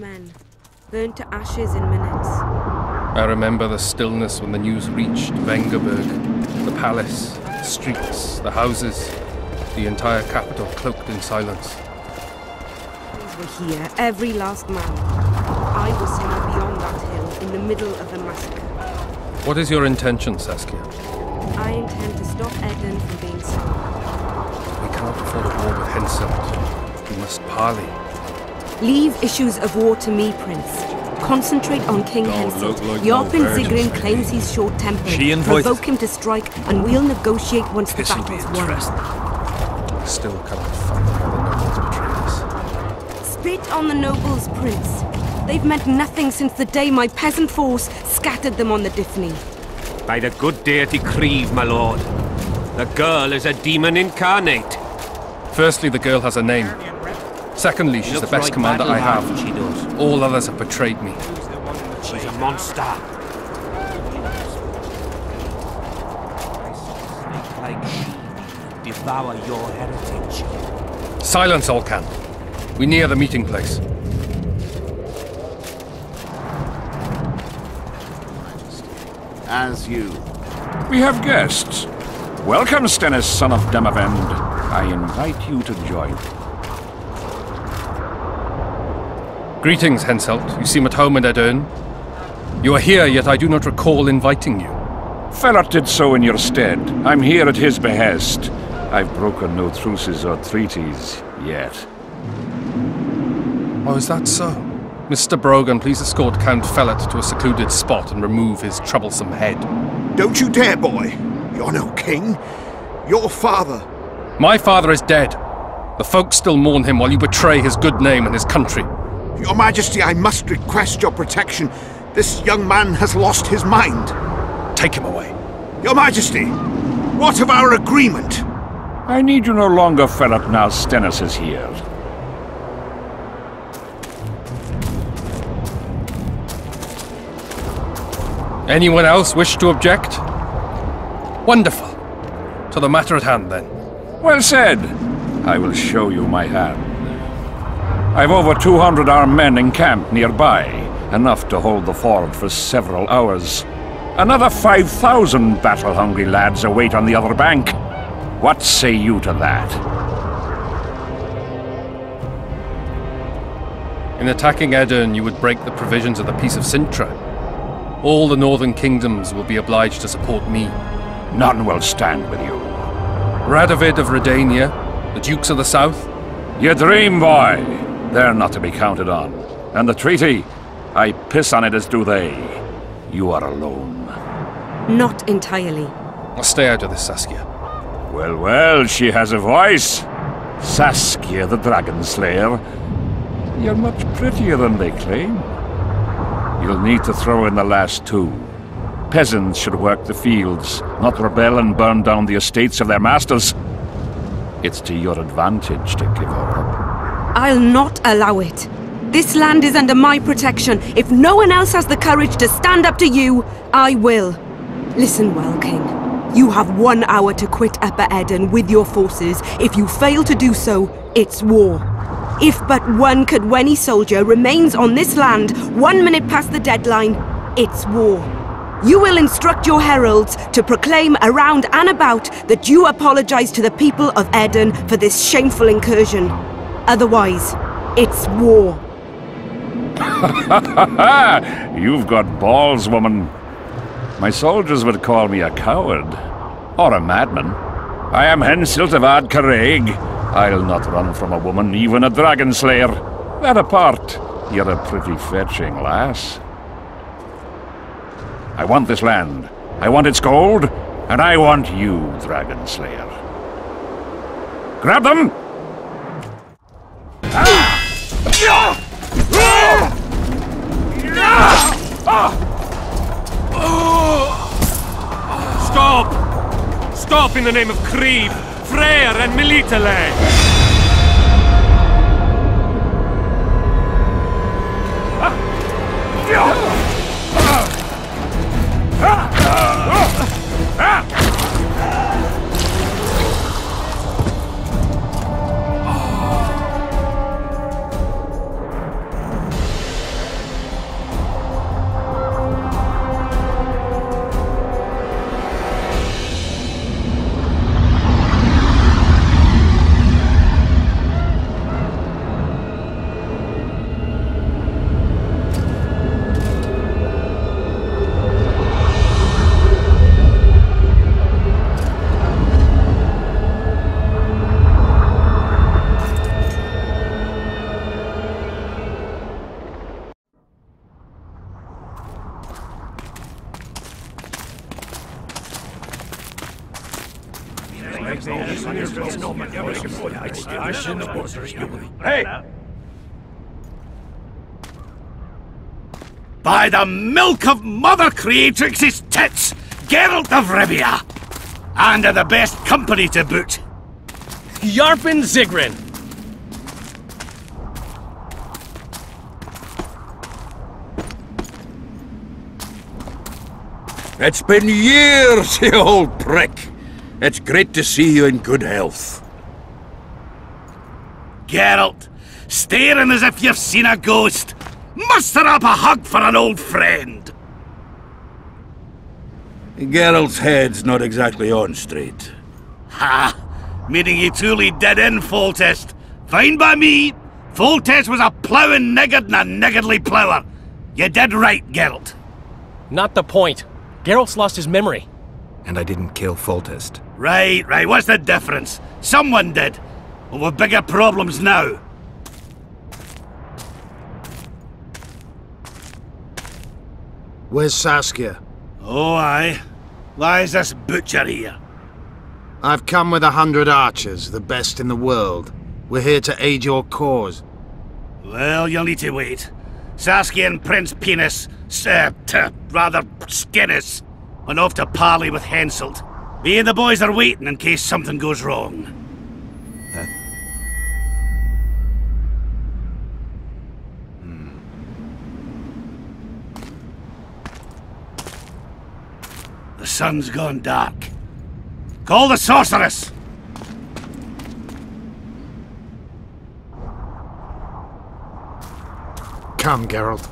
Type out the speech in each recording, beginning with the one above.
men, burned to ashes in minutes. I remember the stillness when the news reached Vengerberg, the palace, the streets, the houses, the entire capital cloaked in silence. We were here, every last man. I was somewhere beyond that hill, in the middle of the massacre. What is your intention, Saskia? I intend to stop Eden from being saved. We cannot afford a war with Henselt. We must parley. Leave issues of war to me, Prince. Concentrate on King Henselt. Jorpin Zigrin claims he's short-tempered. Provoke him to strike, and we'll negotiate once the battle's won. I still cannot find why the nobles betrayed us. Spit on the nobles, Prince. They've meant nothing since the day my peasant force scattered them on the Diphne. By the good deity Creve, my lord. The girl is a demon incarnate. Firstly, the girl has a name. Secondly, she's the best commander I have. She does. All others have betrayed me. She's a monster. Like she devour your heritage. Silence, all can. We near the meeting place. As you. We have guests. Welcome, Stennis, son of Demavend. I invite you to join. Greetings, Henselt. You seem at home in Edern. You are here, yet I do not recall inviting you. Ferret did so in your stead. I'm here at his behest. I've broken no truces or treaties yet. Oh, is that so? Mr. Brogan, please escort Count Fellet to a secluded spot and remove his troublesome head. Don't you dare, boy. You're no king. Your father. My father is dead. The folk still mourn him while you betray his good name and his country. Your Majesty, I must request your protection. This young man has lost his mind. Take him away. Your Majesty, what of our agreement? I need you no longer, Ferret, now Stennis is here. Anyone else wish to object? Wonderful. To the matter at hand, then. Well said. I will show you my hand. I've over 200 armed men encamped nearby, enough to hold the fort for several hours. Another 5,000 battle-hungry lads await on the other bank. What say you to that? In attacking Edern, you would break the provisions of the Peace of Sintra. All the northern kingdoms will be obliged to support me. None will stand with you. Radovid of Redania, the Dukes of the South? You dream, boy. They're not to be counted on. And the treaty, I piss on it as do they. You are alone. Not entirely. I'll stay out of this, Saskia. Well, well, she has a voice. Saskia, the Dragon Slayer. You're much prettier than they claim. You'll need to throw in the last two. Peasants should work the fields, not rebel and burn down the estates of their masters. It's to your advantage to give her up. I'll not allow it. This land is under my protection. If no one else has the courage to stand up to you, I will. Listen well, King. You have 1 hour to quit Upper Eden with your forces. If you fail to do so, it's war. If but one Kadweni soldier remains on this land 1 minute past the deadline, it's war. You will instruct your heralds to proclaim around and about that you apologize to the people of Eden for this shameful incursion. Otherwise, it's war. You've got balls, woman. My soldiers would call me a coward. Or a madman. I am Henselt of Ad Caraig. I'll not run from a woman, even a dragon slayer. That apart, you're a pretty fetching lass. I want this land. I want its gold. And I want you, dragon slayer. Grab them! Stop! Stop in the name of Creve, Freyr and Militale! Hey! By the milk of Mother Creatrix's tits, Geralt of Rivia! And of the best company to boot. Yarpin Zigrin! It's been years, you old prick. It's great to see you in good health. Geralt, staring as if you've seen a ghost. Muster up a hug for an old friend. Geralt's head's not exactly on straight. Ha! Meaning he truly did in Foltest. Fine by me. Foltest was a ploughing niggard and a niggardly plougher. You did right, Geralt. Not the point. Geralt's lost his memory. And I didn't kill Foltest. Right. What's the difference? Someone did. Well, we've bigger problems now. Where's Saskia? Oh, aye. Why is this butcher here? I've come with 100 archers, the best in the world. We're here to aid your cause. Well, you'll need to wait. Saskia and Prince Penis, rather Skinnis, went off to parley with Henselt. Me and the boys are waiting in case something goes wrong. The sun's gone dark. Call the sorceress! Come, Geralt.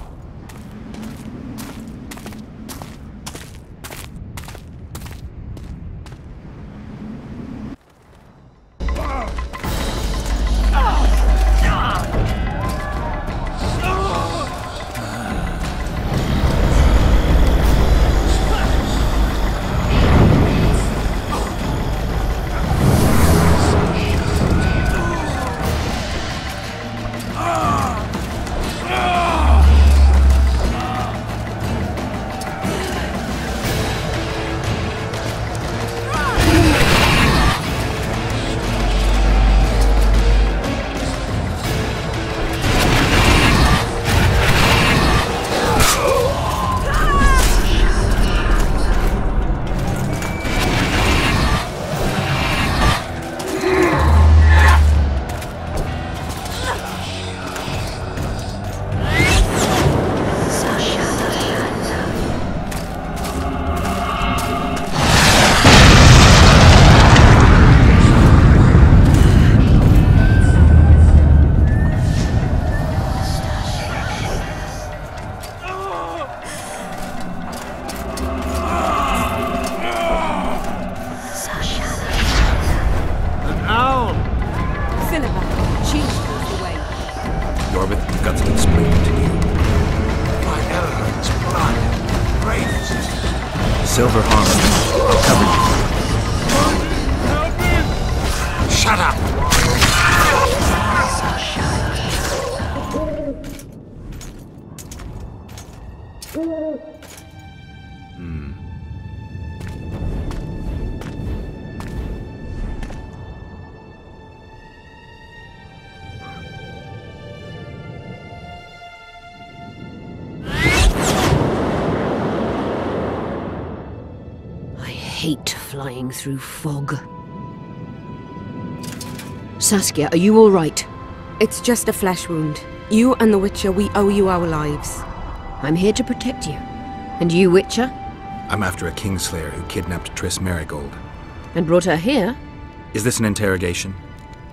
Silver armor. I'll cover you. Shut up! Hate flying through fog. Saskia, are you all right? It's just a flesh wound. You and the Witcher, we owe you our lives. I'm here to protect you. And you, Witcher? I'm after a Kingslayer who kidnapped Triss Marigold. And brought her here? Is this an interrogation?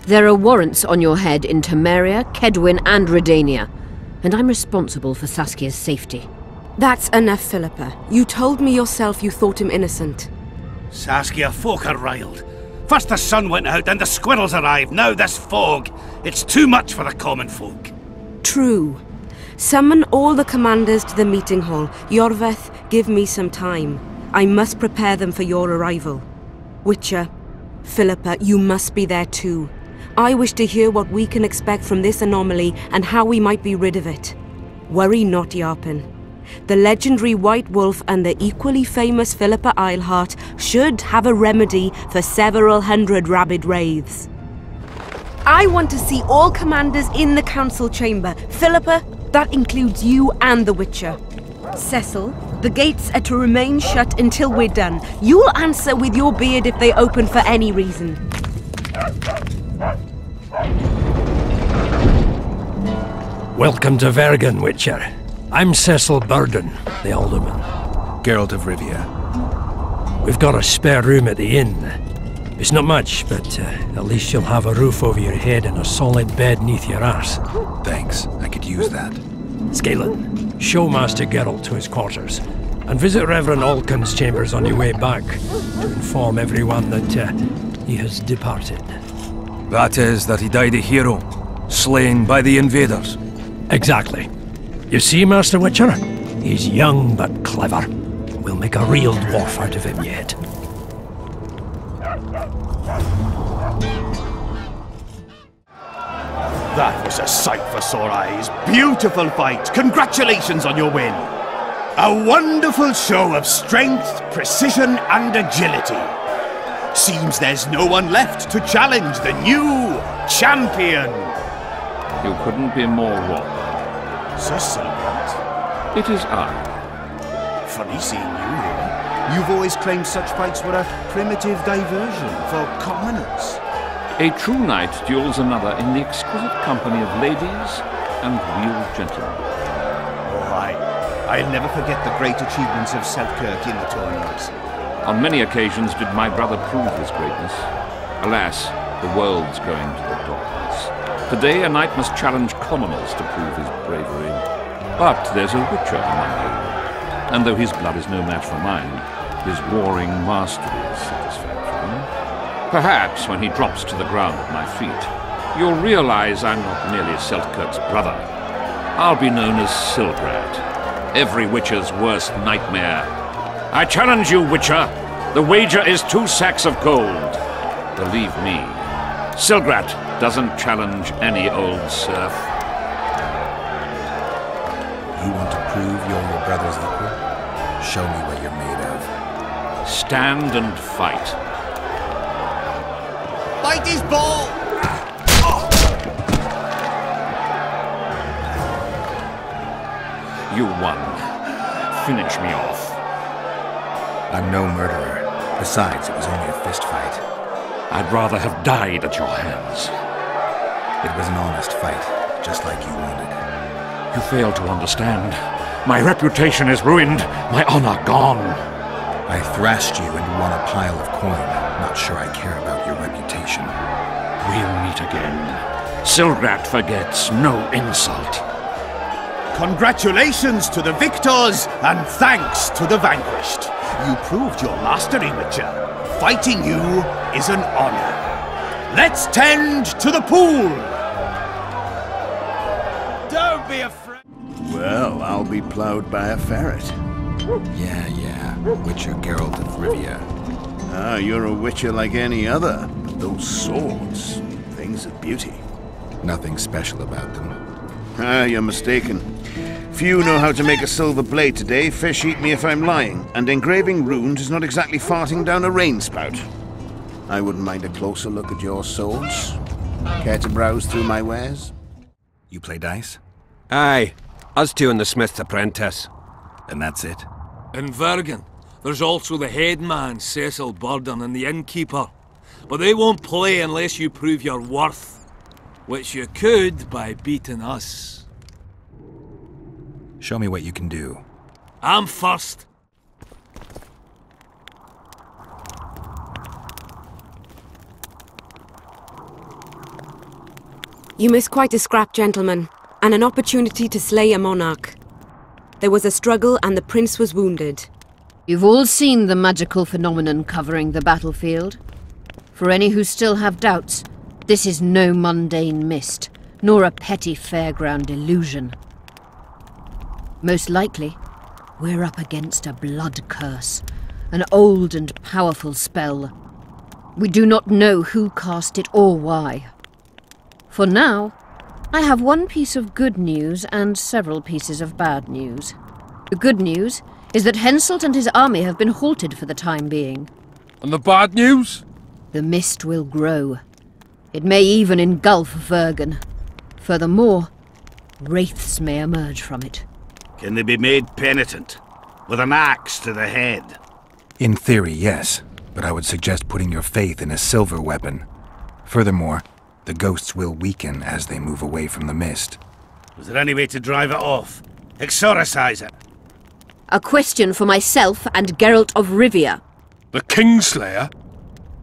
There are warrants on your head in Temeria, Kedwin, and Redania. And I'm responsible for Saskia's safety. That's enough, Philippa. You told me yourself you thought him innocent. Saskia, folk are riled. First the sun went out, then the squirrels arrived, now this fog. It's too much for the common folk. True. Summon all the commanders to the meeting hall. Yorveth, give me some time. I must prepare them for your arrival. Witcher, Philippa, you must be there too. I wish to hear what we can expect from this anomaly and how we might be rid of it. Worry not, Yarpin. The legendary White Wolf and the equally famous Philippa Eilhart should have a remedy for several hundred rabid wraiths. I want to see all commanders in the council chamber. Philippa, that includes you and the Witcher. Cecil, the gates are to remain shut until we're done. You'll answer with your beard if they open for any reason. Welcome to Vergen, Witcher. I'm Cecil Burden, the Alderman. Geralt of Rivia. We've got a spare room at the inn. It's not much, but at least you'll have a roof over your head and a solid bed neath your arse. Thanks, I could use that. Scalen, show Master Geralt to his quarters, and visit Reverend Alkin's chambers on your way back, to inform everyone that he has departed. That is, that he died a hero, slain by the invaders. Exactly. You see, Master Witcher? He's young but clever. We'll make a real dwarf out of him yet. That was a sight for sore eyes. Beautiful fight. Congratulations on your win. A wonderful show of strength, precision, and agility. Seems there's no one left to challenge the new champion. You couldn't be more wrong. Sir Silverhand? It is I. Funny seeing you here. You've always claimed such fights were a primitive diversion for commoners. A true knight duels another in the exquisite company of ladies and real gentlemen. Oh, I'll never forget the great achievements of Selkirk in the tournaments. On many occasions did my brother prove his greatness. Alas, the world's going to the dogs. Today a knight must challenge commoners to prove his bravery. But there's a Witcher among you. And though his blood is no match for mine, his warring mastery is satisfactory. Perhaps when he drops to the ground at my feet, you'll realize I'm not merely Selkirk's brother. I'll be known as Silgrat, every Witcher's worst nightmare. I challenge you, Witcher. The wager is 2 sacks of gold. Believe me, Silgrat doesn't challenge any old serf. You want to prove you're your brother's equal? Show me what you're made of. Stand and fight. Fight his ball! You won. Finish me off. I'm no murderer. Besides, it was only a fist fight. I'd rather have died at your hands. It was an honest fight, just like you wanted. You fail to understand. My reputation is ruined, my honor gone. I thrashed you and won a pile of coin. Not sure I care about your reputation. We'll meet again. Silgrat forgets no insult. Congratulations to the victors, and thanks to the vanquished. You proved your mastery, Witcher. Fighting you is an honor. Let's tend to the pool! Don't be afraid. Well, I'll be plowed by a ferret. Yeah. Witcher Geralt of Rivia. Ah, you're a Witcher like any other. But those swords, things of beauty. Nothing special about them. Ah, you're mistaken. Few know how to make a silver blade today. Fish eat me if I'm lying. And engraving runes is not exactly farting down a rain spout. I wouldn't mind a closer look at your swords. Care to browse through my wares? You play dice? Aye. Us two and the Smith's apprentice. And that's it? In Vergen, there's also the headman, Cecil Burden, and the innkeeper. But they won't play unless you prove your worth. Which you could by beating us. Show me what you can do. I'm first. You missed quite a scrap, gentlemen, and an opportunity to slay a monarch. There was a struggle and the prince was wounded. You've all seen the magical phenomenon covering the battlefield. For any who still have doubts, this is no mundane mist, nor a petty fairground illusion. Most likely, we're up against a blood curse, an old and powerful spell. We do not know who cast it or why. For now, I have one piece of good news and several pieces of bad news. The good news is that Henselt and his army have been halted for the time being. And the bad news? The mist will grow. It may even engulf Vergen. Furthermore, wraiths may emerge from it. Can they be made penitent? With an axe to the head? In theory, yes. But I would suggest putting your faith in a silver weapon. Furthermore, the ghosts will weaken as they move away from the mist. Was there any way to drive it off? Exorcise it? A question for myself and Geralt of Rivia. The Kingslayer?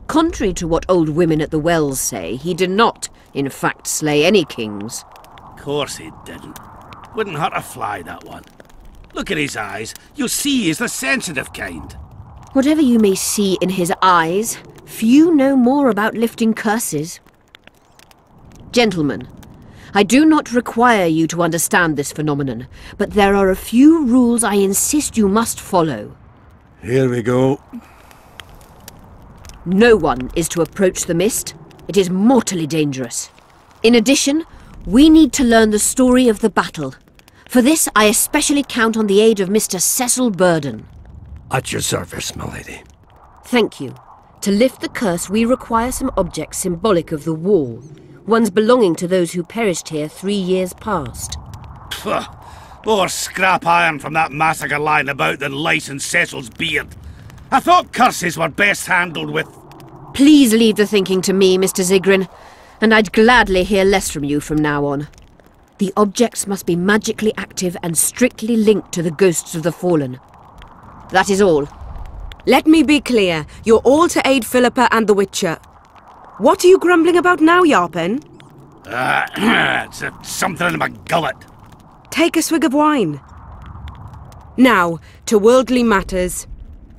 Contrary to what old women at the wells say, he did not, in fact, slay any kings. Of course he didn't. Wouldn't hurt a fly, that one. Look at his eyes. You'll see he's the sensitive kind. Whatever you may see in his eyes, few know more about lifting curses. Gentlemen, I do not require you to understand this phenomenon, but there are a few rules I insist you must follow. Here we go. No one is to approach the mist. It is mortally dangerous. In addition, we need to learn the story of the battle. For this, I especially count on the aid of Mr. Cecil Burden. At your service, my lady. Thank you. To lift the curse, we require some objects symbolic of the war. Ones belonging to those who perished here 3 years past. Pfft, more scrap iron from that massacre lying about than lice in Cecil's beard. I thought curses were best handled with... Please leave the thinking to me, Mr. Zigrin, and I'd gladly hear less from you from now on. The objects must be magically active and strictly linked to the ghosts of the fallen. That is all. Let me be clear. You're all to aid Philippa and the Witcher. What are you grumbling about now, Yarpen? It's something in my gullet. Take a swig of wine. Now, to worldly matters.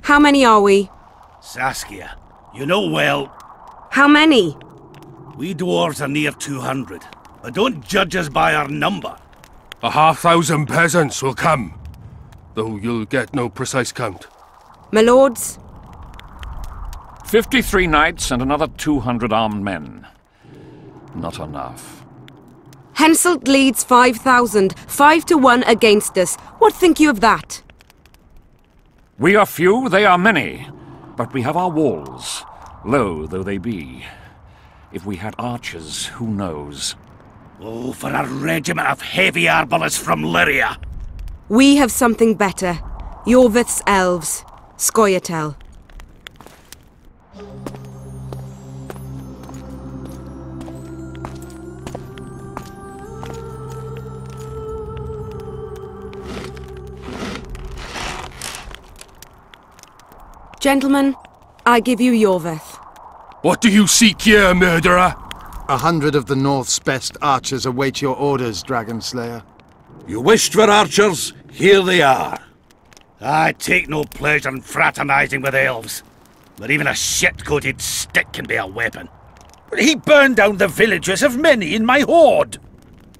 How many are we? Saskia, you know well... How many? We dwarves are near 200, but don't judge us by our number. 1,000 peasants will come, though you'll get no precise count. My lords? 53 knights and another 200 armed men. Not enough. Henselt leads 5,000, 5 to 1 against us. What think you of that? We are few, they are many, but we have our walls, low though they be. If we had archers, who knows? Oh, for a regiment of heavy arbalists from Lyria! We have something better. Yorvith's elves. Scoia'tael. Gentlemen, I give you Yorvith. What do you seek here, murderer? 100 of the North's best archers await your orders, Dragon Slayer. You wished for archers? Here they are. I take no pleasure in fraternizing with elves, but even a shit-coated stick can be a weapon. He burned down the villages of many in my horde.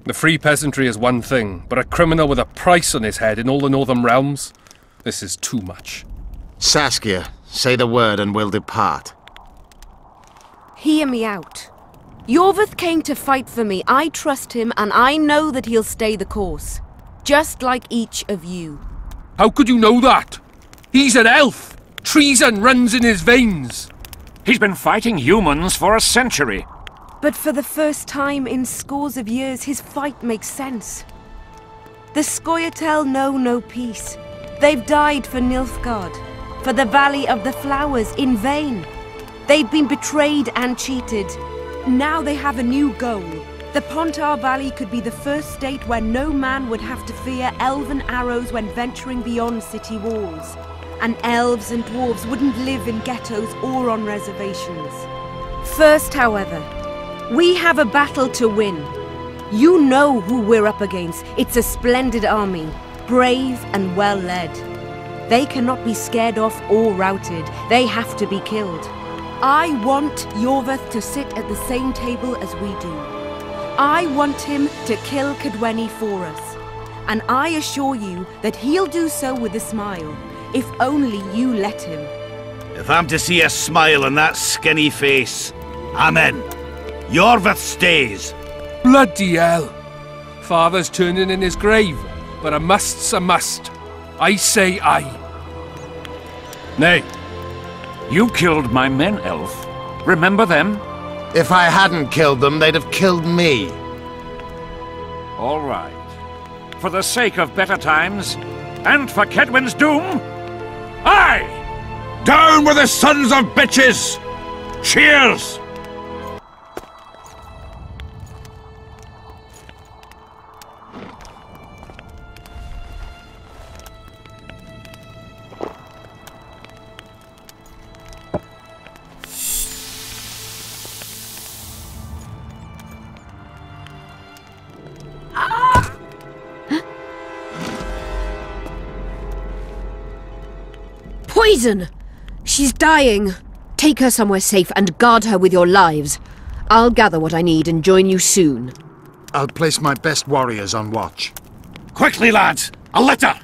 The free peasantry is one thing, but a criminal with a price on his head in all the northern realms? This is too much. Saskia, say the word and we'll depart. Hear me out. Yorvith came to fight for me. I trust him, and I know that he'll stay the course. Just like each of you. How could you know that? He's an elf! Treason runs in his veins! He's been fighting humans for a century. But for the first time in scores of years, his fight makes sense. The Scoia'tael know no peace. They've died for Nilfgaard, for the Valley of the Flowers, in vain. They've been betrayed and cheated. Now they have a new goal. The Pontar Valley could be the first state where no man would have to fear elven arrows when venturing beyond city walls. And elves and dwarves wouldn't live in ghettos or on reservations. First, however, we have a battle to win. You know who we're up against. It's a splendid army, brave and well led. They cannot be scared off or routed. They have to be killed. I want Yorvith to sit at the same table as we do. I want him to kill Cadwenny for us. And I assure you that he'll do so with a smile, if only you let him. If I'm to see a smile on that skinny face, I'm in. Yorvith stays. Bloody hell! Father's turning in his grave, but a must's a must. I say aye. Nay. You killed my men, Elf. Remember them? If I hadn't killed them, they'd have killed me. All right. For the sake of better times, and for Kedwin's doom, aye! Down with the sons of bitches! Cheers! Poison! She's dying. Take her somewhere safe and guard her with your lives. I'll gather what I need and join you soon. I'll place my best warriors on watch. Quickly, lads! A litter!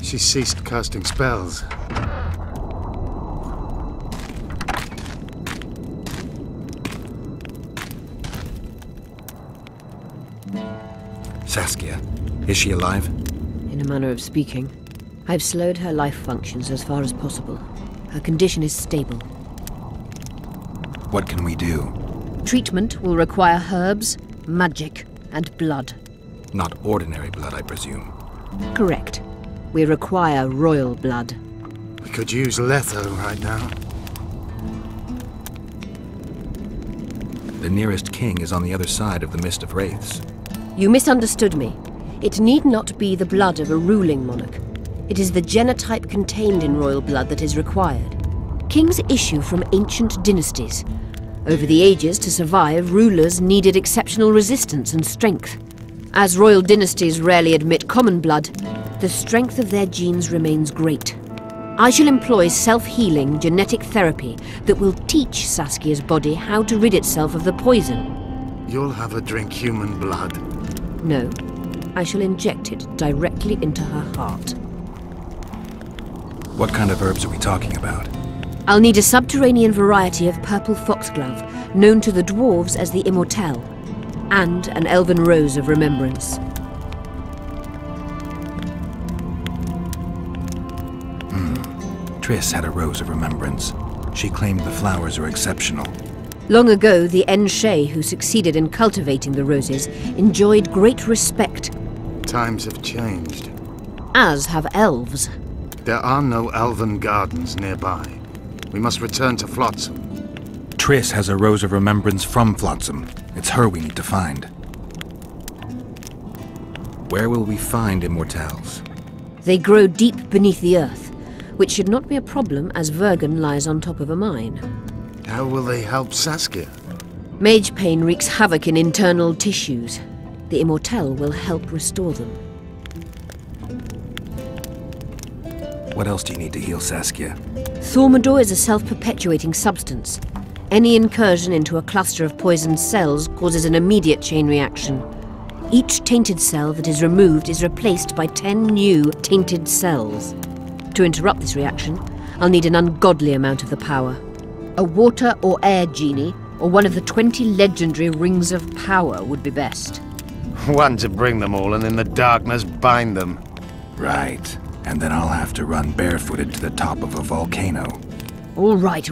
She ceased casting spells. Saskia, is she alive? In a manner of speaking. I've slowed her life functions as far as possible. Her condition is stable. What can we do? Treatment will require herbs, magic, and blood. Not ordinary blood, I presume. Correct. We require royal blood. We could use Letho right now. The nearest king is on the other side of the Mist of Wraiths. You misunderstood me. It need not be the blood of a ruling monarch. It is the genotype contained in royal blood that is required. Kings issue from ancient dynasties. Over the ages, to survive, rulers needed exceptional resistance and strength. As royal dynasties rarely admit common blood, the strength of their genes remains great. I shall employ self-healing genetic therapy that will teach Saskia's body how to rid itself of the poison. You'll have her drink human blood. No, I shall inject it directly into her heart. What kind of herbs are we talking about? I'll need a subterranean variety of purple foxglove, known to the dwarves as the Immortelle, and an elven rose of remembrance. Triss had a rose of remembrance. She claimed the flowers are exceptional. Long ago, the enchè who succeeded in cultivating the roses enjoyed great respect. Times have changed. As have elves. There are no elven gardens nearby. We must return to Flotsam. Triss has a rose of remembrance from Flotsam. It's her we need to find. Where will we find immortelles? They grow deep beneath the earth, which should not be a problem as Vergen lies on top of a mine. How will they help Saskia? Mage pain wreaks havoc in internal tissues. The Immortelle will help restore them. What else do you need to heal Saskia? Thaumadour is a self-perpetuating substance. Any incursion into a cluster of poisoned cells causes an immediate chain reaction. Each tainted cell that is removed is replaced by 10 new tainted cells. To interrupt this reaction, I'll need an ungodly amount of the power. A water or air genie, or one of the 20 legendary rings of power would be best. One to bring them all and in the darkness bind them. Right. And then I'll have to run barefooted to the top of a volcano. All right.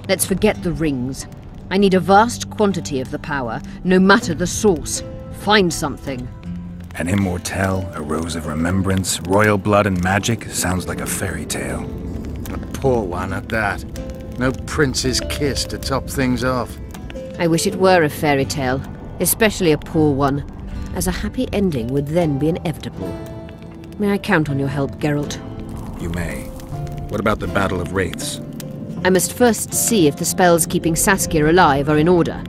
Let's forget the rings. I need a vast quantity of the power, no matter the source. Find something. An immortelle, a rose of remembrance, royal blood and magic sounds like a fairy tale. A poor one at that. No prince's kiss to top things off. I wish it were a fairy tale, especially a poor one, as a happy ending would then be inevitable. May I count on your help, Geralt? You may. What about the Battle of Wraiths? I must first see if the spells keeping Saskia alive are in order.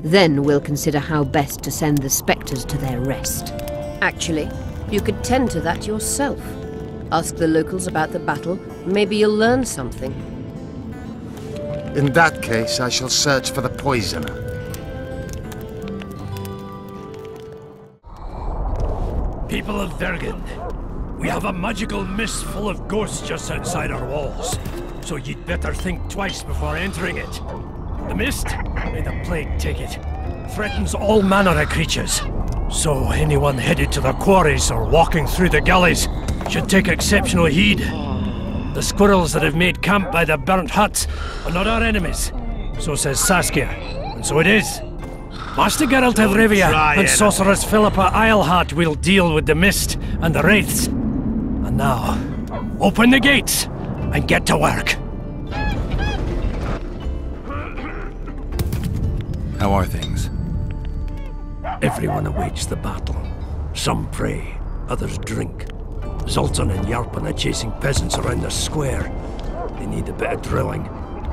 Then we'll consider how best to send the spectres to their rest. Actually, you could tend to that yourself. Ask the locals about the battle. Maybe you'll learn something. In that case, I shall search for the poisoner. People of Vergen, we have a magical mist full of ghosts just outside our walls, so you'd better think twice before entering it. The mist, may the plague take it, threatens all manner of creatures. So anyone headed to the quarries or walking through the gullies should take exceptional heed. The squirrels that have made camp by the burnt huts are not our enemies. So says Saskia, and so it is. Master Geralt of Rivia and Sorceress Philippa Eilhart will deal with the mist and the Wraiths. And now, open the gates and get to work. How are things? Everyone awaits the battle. Some pray, others drink. Zoltan and Yarpen are chasing peasants around the square. They need a bit of drilling.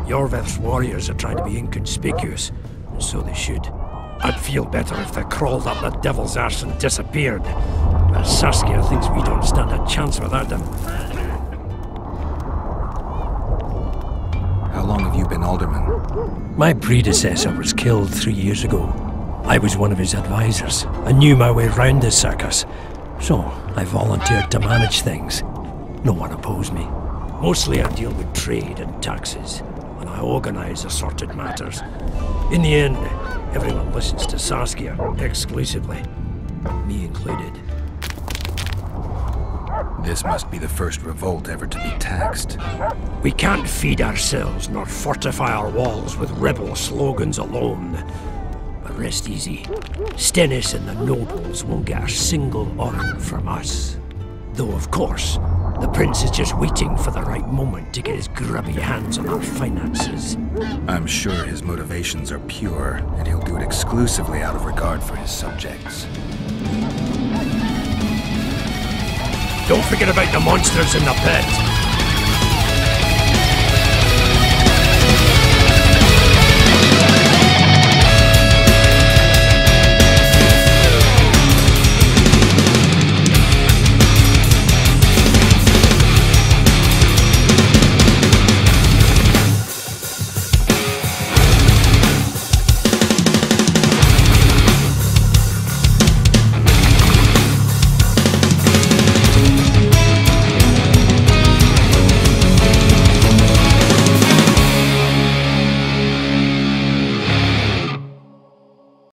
Jorveth's warriors are trying to be inconspicuous, and so they should. I'd feel better if they crawled up the devil's arse and disappeared. But Saskia thinks we don't stand a chance without them. How long have you been alderman? My predecessor was killed 3 years ago. I was one of his advisors. I knew my way round the circus. So, I volunteered to manage things. No one opposed me. Mostly I deal with trade and taxes, and I organize assorted matters. In the end, everyone listens to Saskia exclusively, me included. This must be the first revolt ever to be taxed. We can't feed ourselves nor fortify our walls with rebel slogans alone. But rest easy. Stennis and the nobles won't get a single order from us. Though, of course, the prince is just waiting for the right moment to get his grubby hands on our finances. I'm sure his motivations are pure, and he'll do it exclusively out of regard for his subjects. Don't forget about the monsters in the pit.